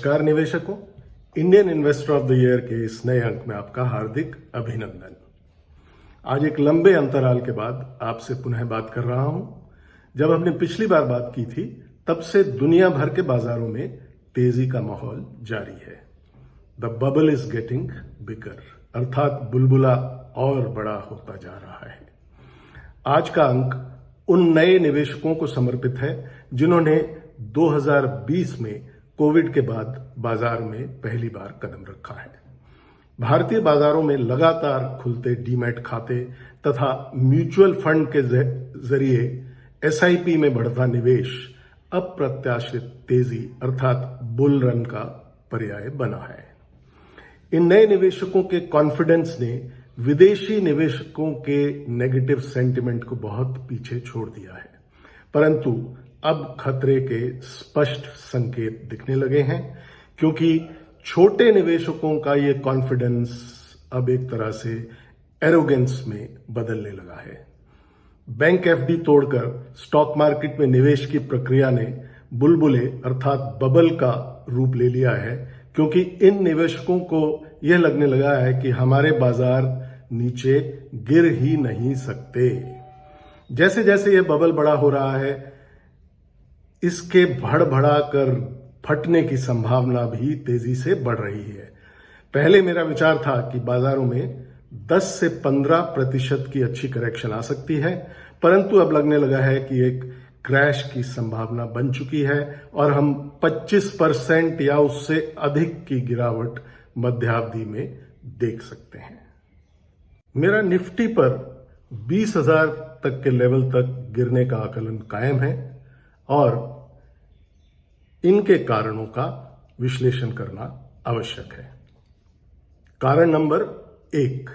नमस्कार निवेशकों, Indian investor of the year के इस नए अंक में आपका हार्दिक अभिनंदन। आज एक लंबे अंतराल के बाद आपसे पुनः बात कर रहा हूं। जब हमने पिछली बार बात की थी तब से दुनिया भर के बाजारों में तेजी का माहौल जारी है। The bubble is getting bigger, अर्थात बुलबुला और बड़ा होता जा रहा है। आज का अंक उन नए निवेशकों को समर्पित है जिन्होंने 2020 में कोविड के बाद बाजार में पहली बार कदम रखा है। भारतीय बाजारों में लगातार खुलते डीमैट खाते तथा म्यूचुअल फंड के जरिए एसआईपी में बढ़ता निवेश अप्रत्याशित तेजी अर्थात बुल रन का पर्याय बना है। इन नए निवेशकों के कॉन्फिडेंस ने विदेशी निवेशकों के नेगेटिव सेंटिमेंट को बहुत पीछे छोड़ दिया है, परंतु अब खतरे के स्पष्ट संकेत दिखने लगे हैं, क्योंकि छोटे निवेशकों का ये कॉन्फिडेंस अब एक तरह से एरोगेंस में बदलने लगा है। बैंक एफडी तोड़कर स्टॉक मार्केट में निवेश की प्रक्रिया ने बुलबुले अर्थात बबल का रूप ले लिया है, क्योंकि इन निवेशकों को यह लगने लगा है कि हमारे बाजार नीचे गिर ही नहीं सकते। जैसे जैसे यह बबल बड़ा हो रहा है, इसके भड़बड़ा कर फटने की संभावना भी तेजी से बढ़ रही है। पहले मेरा विचार था कि बाजारों में 10 से 15% की अच्छी करेक्शन आ सकती है, परंतु अब लगने लगा है कि एक क्रैश की संभावना बन चुकी है और हम 25% या उससे अधिक की गिरावट मध्यावधि में देख सकते हैं। मेरा निफ्टी पर 20,000 तक के लेवल तक गिरने का आकलन कायम है और इनके कारणों का विश्लेषण करना आवश्यक है। कारण नंबर 1,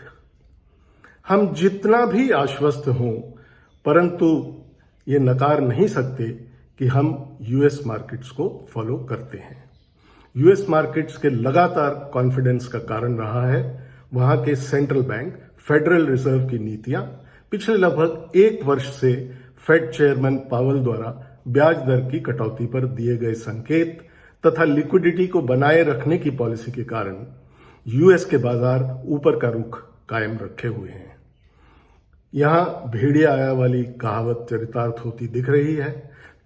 हम जितना भी आश्वस्त हों, परंतु ये नकार नहीं सकते कि हम यूएस मार्केट्स को फॉलो करते हैं। यूएस मार्केट्स के लगातार कॉन्फिडेंस का कारण रहा है वहां के सेंट्रल बैंक फेडरल रिजर्व की नीतियां। पिछले लगभग 1 वर्ष से फेड चेयरमैन पावेल द्वारा ब्याज दर की कटौती पर दिए गए संकेत तथा लिक्विडिटी को बनाए रखने की पॉलिसी के कारण यूएस के बाजार ऊपर का रुख कायम रखे हुए हैं। यहां भेड़िया आया वाली कहावत चरितार्थ होती दिख रही है।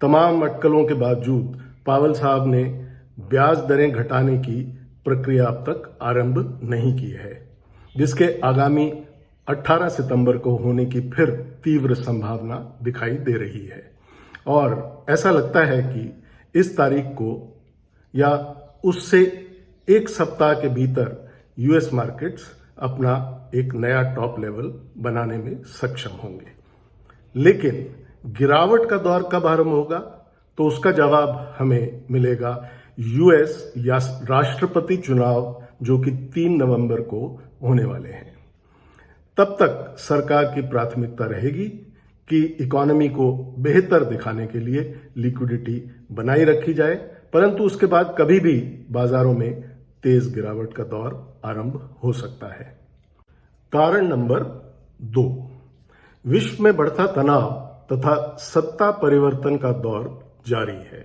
तमाम अटकलों के बावजूद पावेल साहब ने ब्याज दरें घटाने की प्रक्रिया अब तक आरंभ नहीं की है, जिसके आगामी 18 सितंबर को होने की फिर तीव्र संभावना दिखाई दे रही है। और ऐसा लगता है कि इस तारीख को या उससे 1 सप्ताह के भीतर यूएस मार्केट्स अपना एक नया टॉप लेवल बनाने में सक्षम होंगे। लेकिन गिरावट का दौर कब आरंभ होगा, तो उसका जवाब हमें मिलेगा यूएस या राष्ट्रपति चुनाव जो कि 3 नवंबर को होने वाले हैं। तब तक सरकार की प्राथमिकता रहेगी कि इकोनॉमी को बेहतर दिखाने के लिए लिक्विडिटी बनाई रखी जाए, परंतु उसके बाद कभी भी बाजारों में तेज गिरावट का दौर आरंभ हो सकता है। कारण नंबर 2, विश्व में बढ़ता तनाव तथा सत्ता परिवर्तन का दौर जारी है।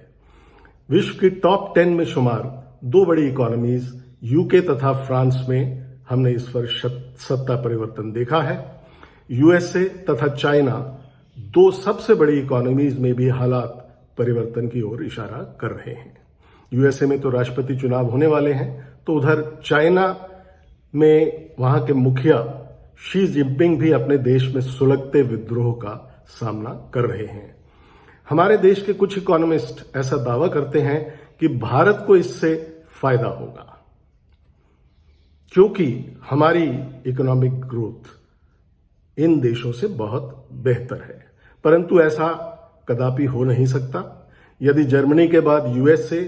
विश्व की टॉप 10 में शुमार 2 बड़ी इकोनॉमीज यूके तथा फ्रांस में हमने इस वर्ष सत्ता परिवर्तन देखा है। यूएसए तथा चाइना 2 सबसे बड़ी इकोनॉमीज में भी हालात परिवर्तन की ओर इशारा कर रहे हैं। यूएसए में तो राष्ट्रपति चुनाव होने वाले हैं, तो उधर चाइना में वहां के मुखिया शी जिनपिंग भी अपने देश में सुलगते विद्रोह का सामना कर रहे हैं। हमारे देश के कुछ इकोनॉमिस्ट ऐसा दावा करते हैं कि भारत को इससे फायदा होगा, क्योंकि हमारी इकोनॉमिक ग्रोथ इन देशों से बहुत बेहतर है। परंतु ऐसा कदापि हो नहीं सकता। यदि जर्मनी के बाद यूएसए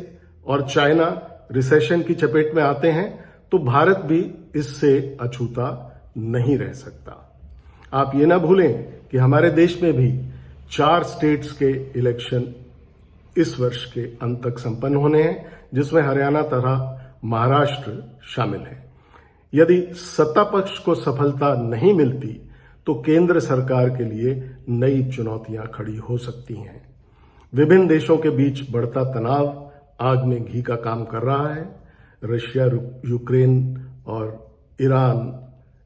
और चाइना रिसेशन की चपेट में आते हैं, तो भारत भी इससे अछूता नहीं रह सकता। आप ये ना भूलें कि हमारे देश में भी 4 स्टेट्स के इलेक्शन इस वर्ष के अंत तक संपन्न होने हैं, जिसमें हरियाणा तथा महाराष्ट्र शामिल है। यदि सत्ता पक्ष को सफलता नहीं मिलती तो केंद्र सरकार के लिए नई चुनौतियां खड़ी हो सकती हैं। विभिन्न देशों के बीच बढ़ता तनाव आग में घी का काम कर रहा है। रशिया यूक्रेन और ईरान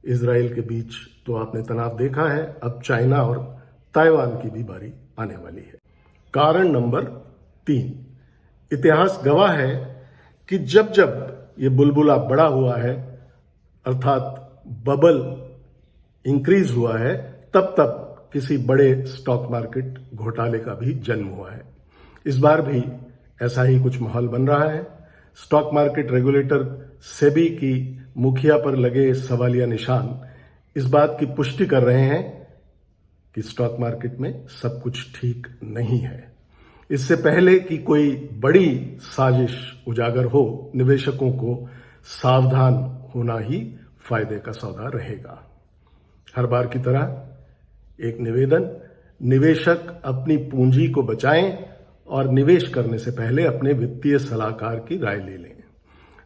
इजराइल के बीच तो आपने तनाव देखा है, अब चाइना और ताइवान की भी बारी आने वाली है। कारण नंबर 3, इतिहास गवाह है कि जब जब ये बुलबुला बड़ा हुआ है, अर्थात बबल इंक्रीज हुआ है, तब तब किसी बड़े स्टॉक मार्केट घोटाले का भी जन्म हुआ है। इस बार भी ऐसा ही कुछ माहौल बन रहा है। स्टॉक मार्केट रेगुलेटर सेबी की मुखिया पर लगे सवालिया निशान इस बात की पुष्टि कर रहे हैं कि स्टॉक मार्केट में सब कुछ ठीक नहीं है। इससे पहले कि कोई बड़ी साजिश उजागर हो, निवेशकों को सावधान होना ही फायदे का सौदा रहेगा। हर बार की तरह एक निवेदन, निवेशक अपनी पूंजी को बचाएं और निवेश करने से पहले अपने वित्तीय सलाहकार की राय ले लें।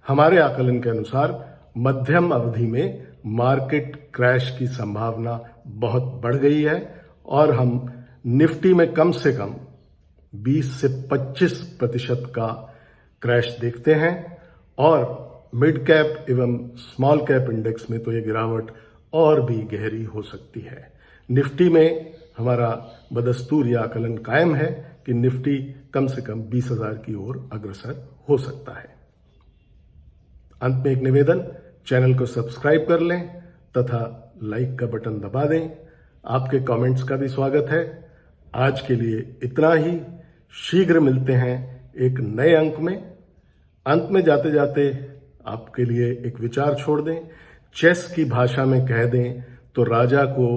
हमारे आकलन के अनुसार मध्यम अवधि में मार्केट क्रैश की संभावना बहुत बढ़ गई है और हम निफ्टी में कम से कम 20 से 25% का क्रैश देखते हैं और मिड कैप एवं स्मॉल कैप इंडेक्स में तो ये गिरावट और भी गहरी हो सकती है। निफ्टी में हमारा बदस्तूर यह आकलन कायम है कि निफ्टी कम से कम 20,000 की ओर अग्रसर हो सकता है। अंत में एक निवेदन, चैनल को सब्सक्राइब कर लें तथा लाइक का बटन दबा दें। आपके कमेंट्स का भी स्वागत है। आज के लिए इतना ही। शीघ्र मिलते हैं एक नए अंक में। अंत में जाते जाते आपके लिए एक विचार छोड़ दें। चेस की भाषा में कह दें तो राजा को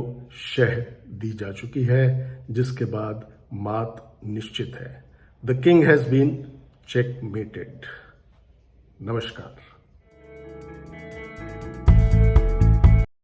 शह दी जा चुकी है, जिसके बाद मात निश्चित है। The king has been checkmated. नमस्कार।